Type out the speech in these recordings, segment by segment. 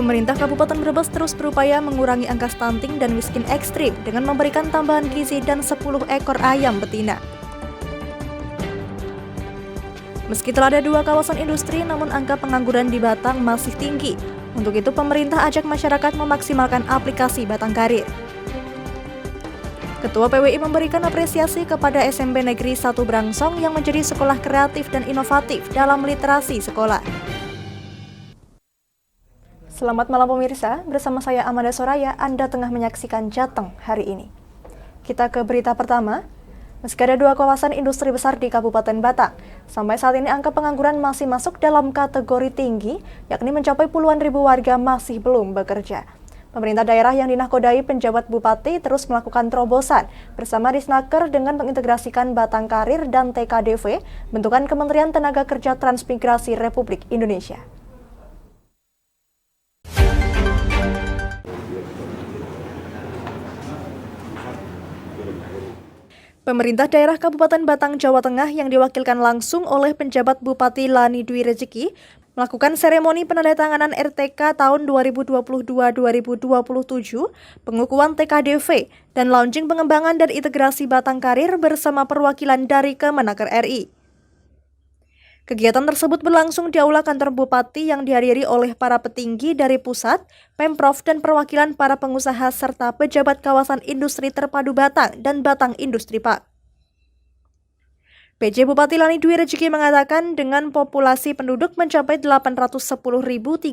Pemerintah Kabupaten Brebes terus berupaya mengurangi angka stunting dan miskin ekstrim dengan memberikan tambahan gizi dan 10 ekor ayam betina. Meski telah ada 2 kawasan industri, namun angka pengangguran di Batang masih tinggi. Untuk itu, pemerintah ajak masyarakat memaksimalkan aplikasi Batang Karir. Ketua PWI memberikan apresiasi kepada SMP Negeri 1 Brangsong yang menjadi sekolah kreatif dan inovatif dalam literasi sekolah. Selamat malam pemirsa, bersama saya Amanda Soraya, Anda tengah menyaksikan Jateng hari ini. Kita ke berita pertama. Meski ada 2 kawasan industri besar di Kabupaten Batang, sampai saat ini angka pengangguran masih masuk dalam kategori tinggi, yakni mencapai puluhan ribu warga masih belum bekerja. Pemerintah daerah yang dinahkodai penjabat bupati terus melakukan terobosan bersama Disnaker dengan mengintegrasikan Batang Karir dan TKDV, bentukan Kementerian Tenaga Kerja Transmigrasi Republik Indonesia. Pemerintah daerah Kabupaten Batang, Jawa Tengah yang diwakilkan langsung oleh penjabat Bupati Lani Dwi Rezeki melakukan seremoni penandatanganan RTK tahun 2022-2027, pengukuhan TKDV, dan launching pengembangan dan integrasi Batang Karir bersama perwakilan dari Kemenaker RI. Kegiatan tersebut berlangsung di Aula Kantor Bupati yang dihadiri oleh para petinggi dari pusat, Pemprov, dan perwakilan para pengusaha serta pejabat kawasan industri terpadu Batang dan Batang Industri Park. PJ Bupati Lani Dwi Rezeki mengatakan dengan populasi penduduk mencapai 810.393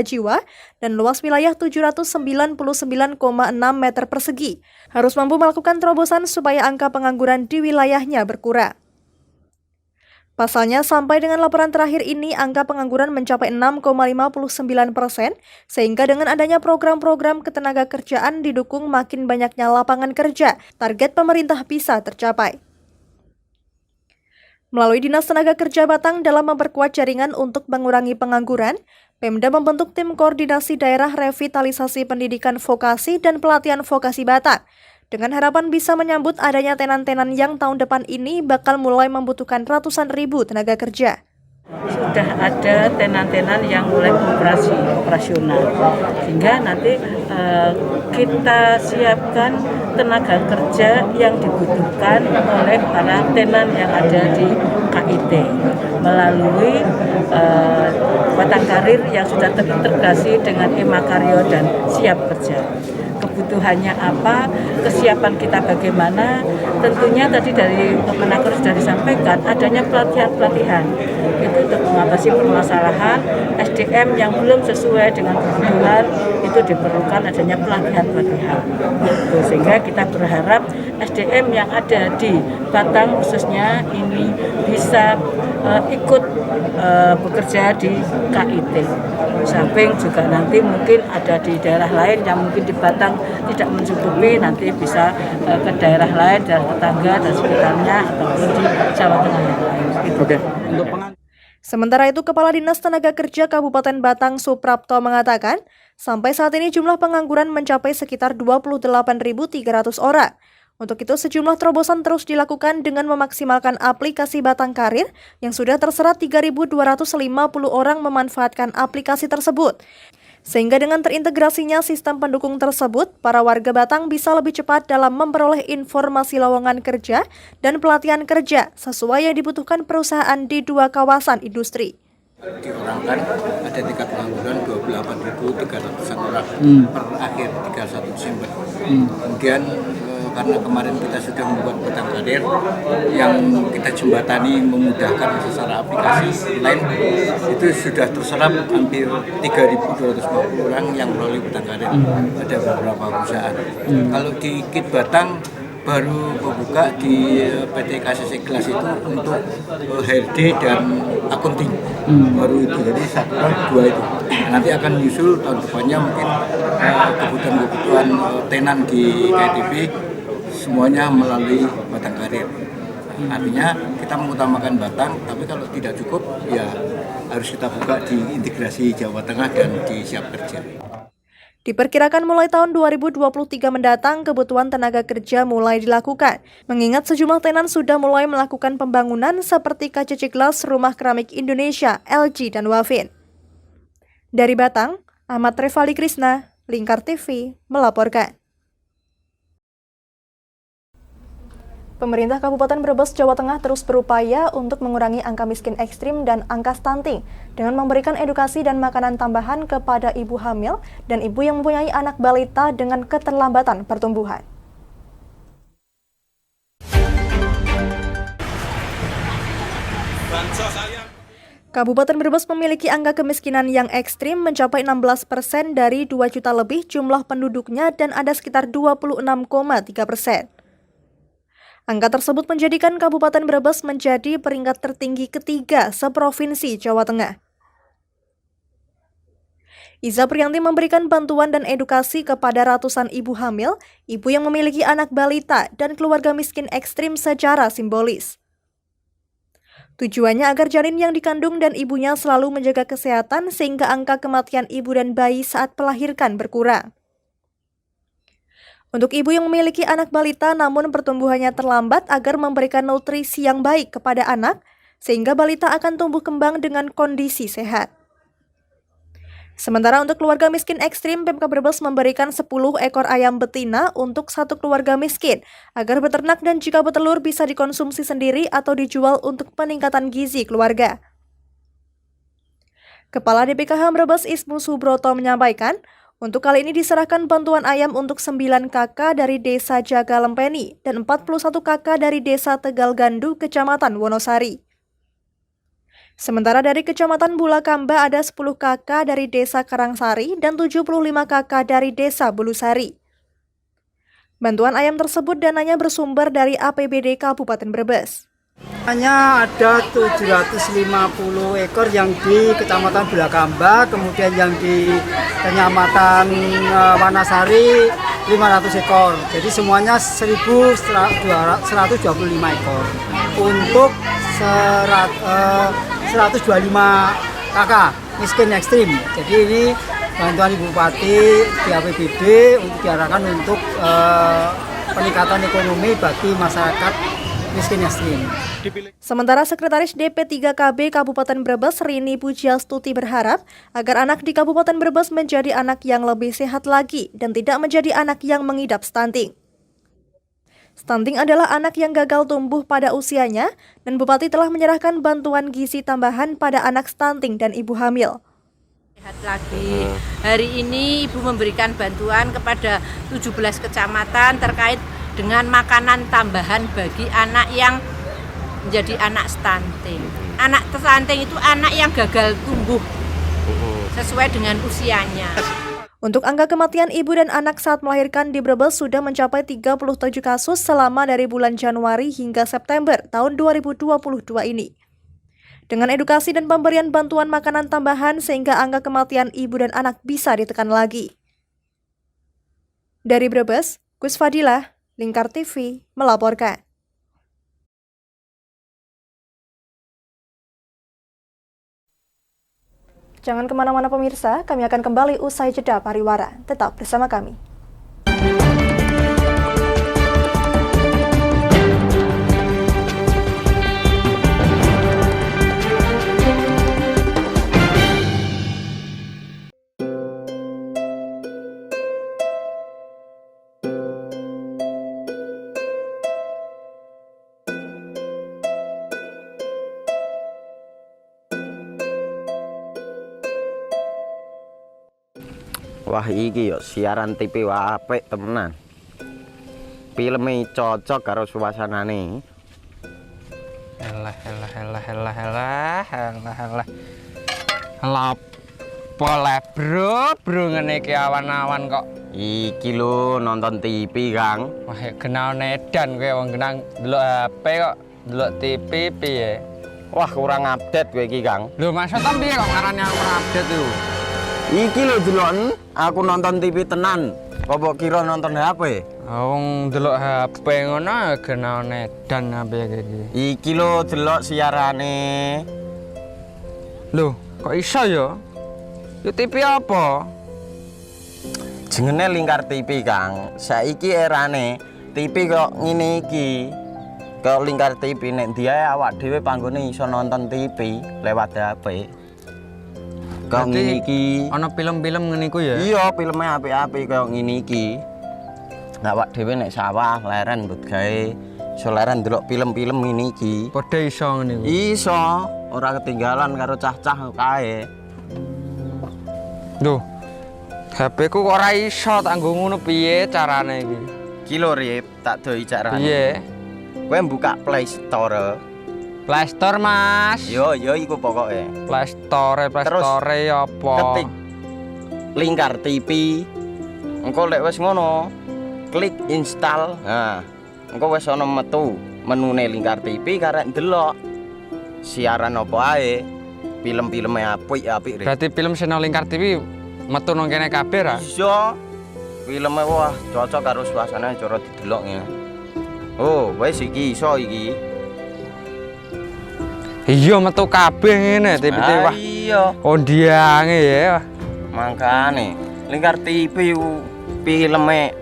jiwa dan luas wilayah 799,6 meter persegi, harus mampu melakukan terobosan supaya angka pengangguran di wilayahnya berkurang. Pasalnya, sampai dengan laporan terakhir ini, angka pengangguran mencapai 6,59%, sehingga dengan adanya program-program ketenagakerjaan didukung makin banyaknya lapangan kerja, target pemerintah bisa tercapai. Melalui Dinas Tenaga Kerja Batang dalam memperkuat jaringan untuk mengurangi pengangguran, Pemda membentuk tim koordinasi daerah revitalisasi pendidikan vokasi dan pelatihan vokasi Batang, dengan harapan bisa menyambut adanya tenan-tenan yang tahun depan ini bakal mulai membutuhkan ratusan ribu tenaga kerja. Sudah ada tenan-tenan yang mulai operasional, sehingga nanti kita siapkan tenaga kerja yang dibutuhkan oleh para tenan yang ada di KIT melalui Batang Karir yang sudah terintegrasi dengan Emakaryo dan Siap Kerja. Kebutuhannya apa, kesiapan kita bagaimana, tentunya tadi dari Kemenaker sudah disampaikan adanya pelatihan-pelatihan itu untuk mengatasi permasalahan SDM yang belum sesuai dengan kebutuhan, itu diperlukan adanya pelatihan-pelatihan. Sehingga kita berharap SDM yang ada di Batang khususnya ini bisa ikut bekerja di KIT. Samping juga nanti mungkin ada di daerah lain yang mungkin di Batang tidak mencukupi, nanti bisa ke daerah lain, daerah tetangga dan sekitarnya, ataupun di Jawa Tengah yang lain. Oke. Sementara itu, Kepala Dinas Tenaga Kerja Kabupaten Batang Suprapto mengatakan, sampai saat ini jumlah pengangguran mencapai sekitar 28.300 orang. Untuk itu, sejumlah terobosan terus dilakukan dengan memaksimalkan aplikasi Batang Karir yang sudah terserat 3.250 orang memanfaatkan aplikasi tersebut. Sehingga dengan terintegrasinya sistem pendukung tersebut, para warga Batang bisa lebih cepat dalam memperoleh informasi lowongan kerja dan pelatihan kerja sesuai yang dibutuhkan perusahaan di 2 kawasan industri. Diorangkan ada tingkat pengangguran 28.300 orang per akhir 31 Desember. Kemudian karena kemarin kita sudah membuat Batang Karir yang kita jembatani memudahkan secara aplikasi lain, itu sudah terserap hampir 3.250 orang yang melalui Batang Karir. Ada beberapa perusahaan. Kalau di Kit Batang baru membuka di PT KCC Kelas itu untuk HRD dan akunting, baru itu, jadi 1, 2 itu. Nanti akan menyusul tahun depannya mungkin kebutuhan tenan di KTP semuanya melalui Batang Karir. Artinya kita mengutamakan Batang, tapi kalau tidak cukup ya harus kita buka di integrasi Jawa Tengah dan di Siap Kerja. Diperkirakan mulai tahun 2023 mendatang, kebutuhan tenaga kerja mulai dilakukan. Mengingat sejumlah tenan sudah mulai melakukan pembangunan seperti KCC Glass, Rumah Keramik Indonesia, LG, dan Wafin. Dari Batang, Ahmad Revali Krisna, Lingkar TV, melaporkan. Pemerintah Kabupaten Brebes, Jawa Tengah terus berupaya untuk mengurangi angka miskin ekstrim dan angka stunting dengan memberikan edukasi dan makanan tambahan kepada ibu hamil dan ibu yang mempunyai anak balita dengan keterlambatan pertumbuhan. Kabupaten Brebes memiliki angka kemiskinan yang ekstrim mencapai 16% dari 2 juta lebih jumlah penduduknya dan ada sekitar 26,3%. Angka tersebut menjadikan Kabupaten Brebes menjadi peringkat tertinggi ketiga seprovinsi Jawa Tengah. Iza Priyanti memberikan bantuan dan edukasi kepada ratusan ibu hamil, ibu yang memiliki anak balita, dan keluarga miskin ekstrim secara simbolis. Tujuannya agar janin yang dikandung dan ibunya selalu menjaga kesehatan sehingga angka kematian ibu dan bayi saat melahirkan berkurang. Untuk ibu yang memiliki anak balita namun pertumbuhannya terlambat agar memberikan nutrisi yang baik kepada anak, sehingga balita akan tumbuh kembang dengan kondisi sehat. Sementara untuk keluarga miskin ekstrim, Pemkab Brebes memberikan 10 ekor ayam betina untuk satu keluarga miskin, agar beternak dan jika bertelur bisa dikonsumsi sendiri atau dijual untuk peningkatan gizi keluarga. Kepala DPKH Brebes Ismu Subroto menyampaikan, untuk kali ini diserahkan bantuan ayam untuk 9 kakak dari Desa Jaga Lempeni dan 41 kakak dari Desa Tegal Gandu, Kecamatan Wonosari. Sementara dari Kecamatan Bulakamba ada 10 kakak dari Desa Karangsari dan 75 kakak dari Desa Bulusari. Bantuan ayam tersebut dananya bersumber dari APBD Kabupaten Brebes. Hanya ada 750 ekor yang di Kecamatan Bulakamba, kemudian yang di Kecamatan Wanasari 500 ekor. Jadi semuanya 1.125 ekor untuk 125 kakak miskin ekstrim. Jadi ini bantuan Ibu Bupati di APBD untuk diarahkan untuk peningkatan ekonomi bagi masyarakat miskin ekstrim. Sementara Sekretaris DP3KB Kabupaten Brebes Rini Pujiastuti berharap agar anak di Kabupaten Brebes menjadi anak yang lebih sehat lagi dan tidak menjadi anak yang mengidap stunting. Stunting adalah anak yang gagal tumbuh pada usianya dan Bupati telah menyerahkan bantuan gizi tambahan pada anak stunting dan ibu hamil. Sehat lagi. Hari ini Ibu memberikan bantuan kepada 17 kecamatan terkait dengan makanan tambahan bagi anak yang menjadi anak stunting. Anak stunting itu anak yang gagal tumbuh sesuai dengan usianya. Untuk angka kematian ibu dan anak saat melahirkan di Brebes sudah mencapai 37 kasus selama dari bulan Januari hingga September tahun 2022 ini. Dengan edukasi dan pemberian bantuan makanan tambahan sehingga angka kematian ibu dan anak bisa ditekan lagi. Dari Brebes, Gus Fadilah, Lingkar TV, melaporkan. Jangan kemana-mana pemirsa, kami akan kembali usai jeda pariwara. Tetap bersama kami. Wah iki yo siaran TV apik temenan. Filme cocok karo suasanane. Elah. Boleh bro ngene iki awan-awan kok. Iki lho nonton TV, Kang. Wah, kenal nedan kowe wong genang delok HP kok delok TV piye? Wah, kurang update kowe iki, Kang. Lho, maksudnya piye kok ngarane aku update tuh? Iki lho deloken, aku nonton TV tenan. Apa kira nonton HP? Wong delok HP ngono kenal nedan apa iki. Iki lho delok siarane. Lho, kok iso ya? Yo TV apa? Jenenge Lingkar TV, Kang. Saiki erane TV kok ngene iki. Kok Lingkar TV nek ndi ae awak dhewe panggone iso nonton TV lewat HP. Kok ngene iki. Ana film-film ngene iku ya. Iya, filmnya apik-apik kaya ngene iki. Awak dhewe nek sawah leren mbut gawe iso leren ndelok film-film ngene iki. Padha iso ngene iku. Iso, ora ketinggalan karo cah-cah kae. Duh. HP ku kok ora iso tak nggo ngono piye carane iki? Iki lho Rip, tak doi carane. Piye? Kowe buka Play Store. Play Store, Mas. Yo iku pokoke. Play Store apa? Ketik Lingkar TV. Engko lek wis ngono, klik install. Nah, engko wis ana metu menune Lingkar TV karek ndelok siaran apa ae. Film-filme apik-apik. Berarti film channel Lingkar TV metu nang kene kabeh ra? Iso. Filme wah cocok karo suasana cara didelok ya. Oh, wis iki iso iki. Iya metu kabeh ngene TV-TV wah. Iya. Kondiange ya. Mangkane Lingkar TV filme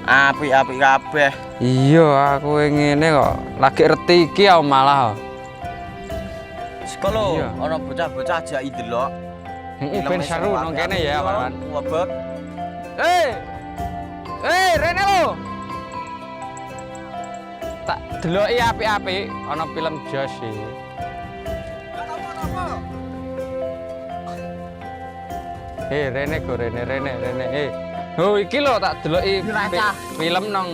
apik-apik kabeh. Iya, aku ngene kok. Lagi reti iki aku malah. Sekolo, Iya. ana bocah-bocah ajak ndelok. Heeh, ben seru nang kene ya, Pak. Wabek. Rene lo. Tak deloki apik-apik ana film Josh iki. Rene go Rene. Oh iki lho tak deloki film nang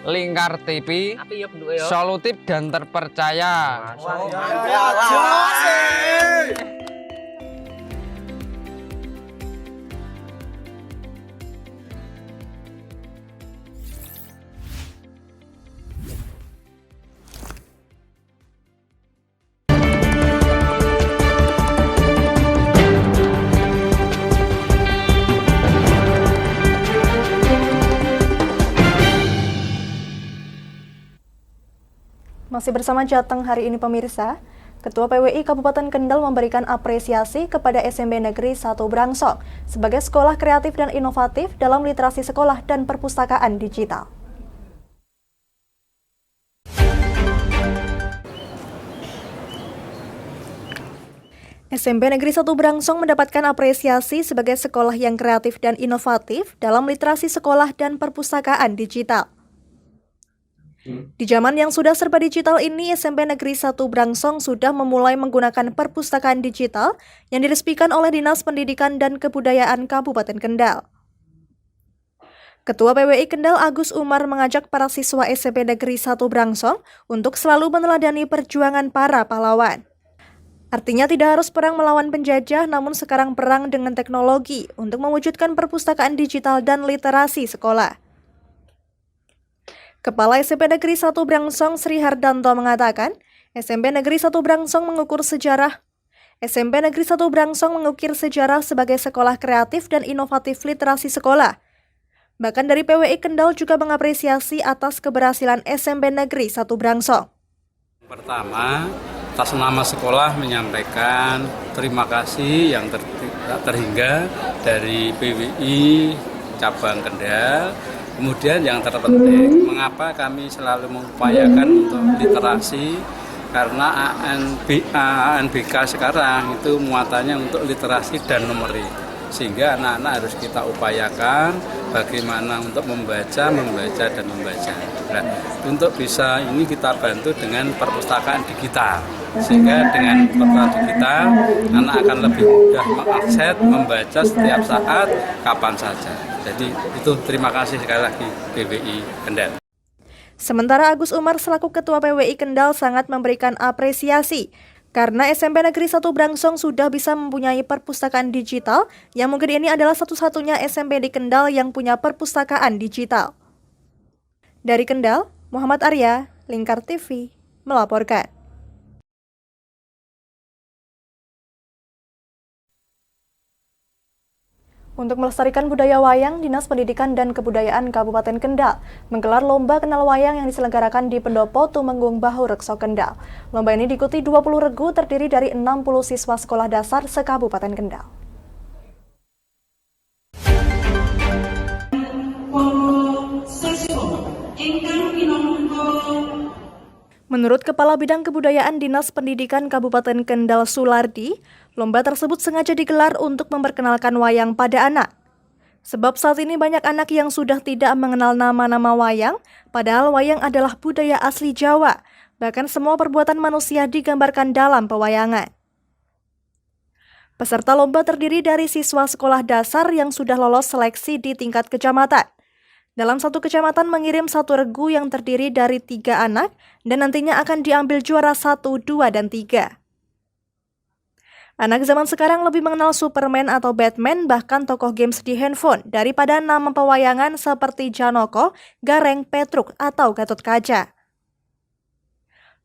Lingkar TV. Solutif dan terpercaya. Masih bersama Jateng hari ini pemirsa, Ketua PWI Kabupaten Kendal memberikan apresiasi kepada SMP Negeri 1 Brangsong sebagai sekolah kreatif dan inovatif dalam literasi sekolah dan perpustakaan digital. SMP Negeri 1 Brangsong mendapatkan apresiasi sebagai sekolah yang kreatif dan inovatif dalam literasi sekolah dan perpustakaan digital. Di zaman yang sudah serba digital ini, SMP Negeri 1 Brangsong sudah memulai menggunakan perpustakaan digital yang diresmikan oleh Dinas Pendidikan dan Kebudayaan Kabupaten Kendal. Ketua PWI Kendal Agus Umar mengajak para siswa SMP Negeri 1 Brangsong untuk selalu meneladani perjuangan para pahlawan. Artinya tidak harus perang melawan penjajah, namun sekarang perang dengan teknologi untuk mewujudkan perpustakaan digital dan literasi sekolah. Kepala SMP Negeri 1 Brangsong Sri Hardanto mengatakan, SMP Negeri 1 Brangsong mengukir sejarah sebagai sekolah kreatif dan inovatif literasi sekolah. Bahkan dari PWI Kendal juga mengapresiasi atas keberhasilan SMP Negeri 1 Brangsong. Pertama, atas nama sekolah menyampaikan terima kasih yang terhingga dari PWI Cabang Kendal. Kemudian yang terpenting, mengapa kami selalu mengupayakan untuk literasi, karena ANBK sekarang itu muatannya untuk literasi dan numerik. Sehingga anak-anak harus kita upayakan bagaimana untuk membaca, dan membaca. Nah, untuk bisa ini kita bantu dengan perpustakaan digital. Sehingga dengan perpustakaan digital, anak akan lebih mudah mengakses, membaca setiap saat, kapan saja. Jadi itu terima kasih sekali lagi PWI Kendal. Sementara Agus Umar selaku Ketua PWI Kendal sangat memberikan apresiasi karena SMP Negeri 1 Brangsong sudah bisa mempunyai perpustakaan digital yang mungkin ini adalah satu-satunya SMP di Kendal yang punya perpustakaan digital. Dari Kendal, Muhammad Arya, Lingkar TV, melaporkan. Untuk melestarikan budaya wayang, Dinas Pendidikan dan Kebudayaan Kabupaten Kendal menggelar lomba kenal wayang yang diselenggarakan di Pendopo Tumenggung Bahu Rekso Kendal. Lomba ini diikuti 20 regu terdiri dari 60 siswa sekolah dasar se-Kabupaten Kendal. Menurut Kepala Bidang Kebudayaan Dinas Pendidikan Kabupaten Kendal Sulardi, lomba tersebut sengaja digelar untuk memperkenalkan wayang pada anak. Sebab saat ini banyak anak yang sudah tidak mengenal nama-nama wayang, padahal wayang adalah budaya asli Jawa. Bahkan semua perbuatan manusia digambarkan dalam pewayangan. Peserta lomba terdiri dari siswa sekolah dasar yang sudah lolos seleksi di tingkat kecamatan. Dalam satu kecamatan mengirim satu regu yang terdiri dari 3 anak dan nantinya akan diambil juara 1, 2, dan 3. Anak zaman sekarang lebih mengenal Superman atau Batman, bahkan tokoh games di handphone, daripada nama pewayangan seperti Janoko, Gareng, Petruk, atau Gatot Kaca.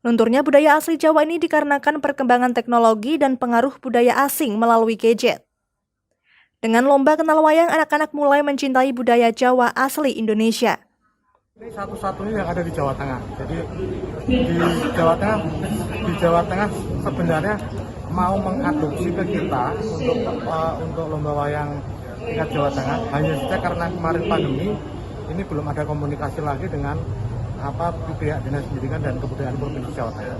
Lunturnya budaya asli Jawa ini dikarenakan perkembangan teknologi dan pengaruh budaya asing melalui gadget. Dengan lomba kenal wayang, anak-anak mulai mencintai budaya Jawa asli Indonesia. Ini satu-satunya yang ada di Jawa Tengah. Jadi di Jawa Tengah sebenarnya mau mengadopsi ke kita untuk lomba wayang tingkat Jawa Tengah. Hanya saja karena kemarin pandemi, ini belum ada komunikasi lagi dengan pihak Dinas Pendidikan dan Kebudayaan Provinsi Jawa Tengah.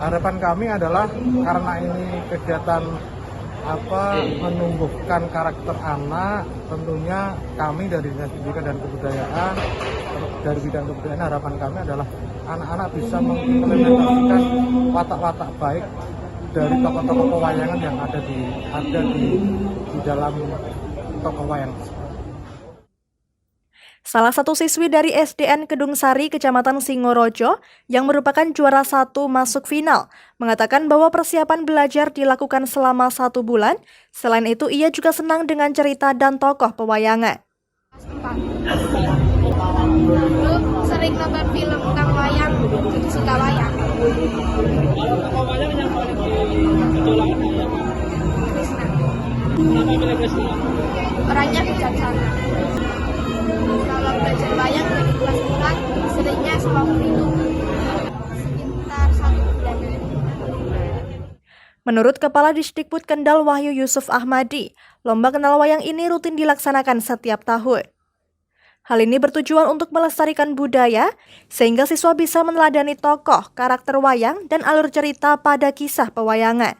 Harapan kami adalah karena ini kegiatan menumbuhkan karakter anak, tentunya kami dari Dinas Pendidikan dan Kebudayaan, dari bidang kebudayaan, harapan kami adalah anak-anak bisa mengimplementasikan watak-watak baik dari tokoh-tokoh pewayangan yang ada di dalam tokoh wayang. Salah satu siswi dari SDN Kedung Sari, Kecamatan Singorojo, yang merupakan juara 1 masuk final, mengatakan bahwa persiapan belajar dilakukan selama 1 bulan. Selain itu, ia juga senang dengan cerita dan tokoh pewayangan. Dulu sering nonton film tentang wayang, jadi suka wayang. Krishna. Orangnya bijaksana. Kalau belajar wayang dari kelas 4, seringnya sama itu sekitar 1 bulan. Menurut Kepala Disdikbud Kendal Wahyu Yusuf Ahmadi, lomba kenal wayang ini rutin dilaksanakan setiap tahun. Hal ini bertujuan untuk melestarikan budaya, sehingga siswa bisa meneladani tokoh, karakter wayang, dan alur cerita pada kisah pewayangan.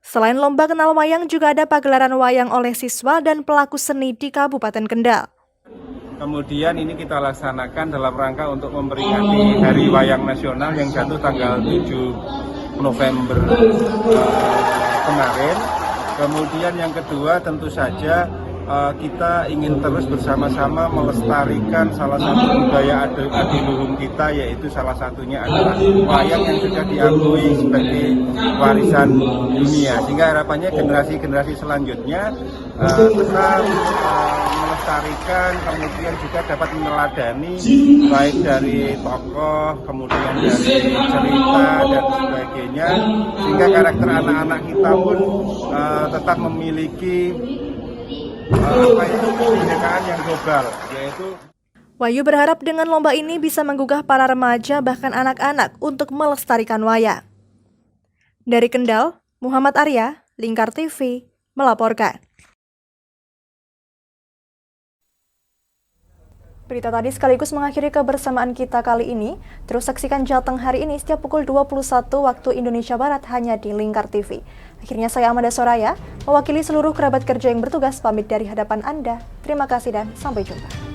Selain lomba kenal wayang, juga ada pagelaran wayang oleh siswa dan pelaku seni di Kabupaten Kendal. Kemudian ini kita laksanakan dalam rangka untuk memperingati Hari Wayang Nasional yang jatuh tanggal 7 November kemarin. Kemudian yang kedua tentu saja kita ingin terus bersama-sama melestarikan salah satu budaya adiluhung kita, yaitu salah satunya adalah wayang yang sudah diakui sebagai warisan dunia. Sehingga harapannya generasi-generasi selanjutnya tetap melestarikan, kemudian juga dapat meneladani baik dari tokoh, kemudian dari cerita dan sebagainya, sehingga karakter anak-anak kita pun tetap memiliki kebinekaan yang global, yaitu. Wahyu berharap dengan lomba ini bisa menggugah para remaja bahkan anak-anak untuk melestarikan wayang. Dari Kendal, Muhammad Arya, Lingkar TV, melaporkan. Berita tadi sekaligus mengakhiri kebersamaan kita kali ini. Terus saksikan Jateng hari ini setiap pukul 21 waktu Indonesia Barat hanya di Lingkar TV. Akhirnya saya Amanda Soraya, mewakili seluruh kerabat kerja yang bertugas pamit dari hadapan Anda. Terima kasih dan sampai jumpa.